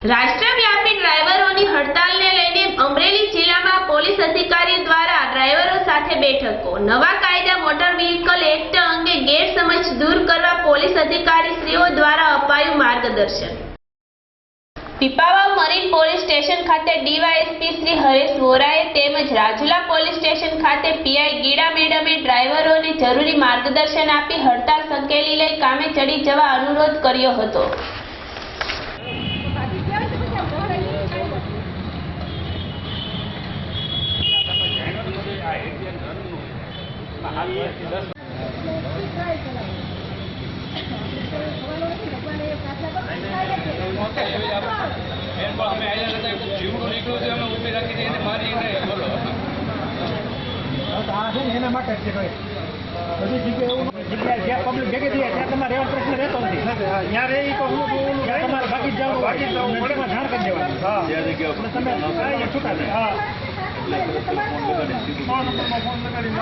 રાષ્ટ્રવ્યાપી ડ્રાઈવરોની હડતાલને લઈને અમરેલી જિલ્લામાં પોલીસ અધિકારીઓ દ્વારા ડ્રાઈવરો સાથે બેઠકો। નવા કાયદા મોટર વ્હીકલ એક્ટ અંગે ગેરસમજ દૂર કરવા પોલીસ અધિકારીશ્રીઓ દ્વારા અપાયું માર્ગદર્શન। પીપાવાવ મરીન પોલીસ સ્ટેશન ખાતે ડીવાયએસપી શ્રી હરેશ વોરાએ તેમજ રાજુલા પોલીસ સ્ટેશન ખાતે પીઆઈ ગીડા મેડમે ડ્રાઈવરોને જરૂરી માર્ગદર્શન આપી હડતાલ સંકેલી લઈ કામે ચડી જવા અનુરોધ કર્યો હતો। એના માટે છે ભાઈ બધી જગ્યાએ જ્યાં પબ્લિક ભેગી થઈ ત્યાં તમારે એવો પ્રશ્ન રહેતો નથી ત્યાં રહી તો તમારે બાકી જવાનું જાણ કરી દેવાની તમે છૂટા થાય હા ફોન લગાડી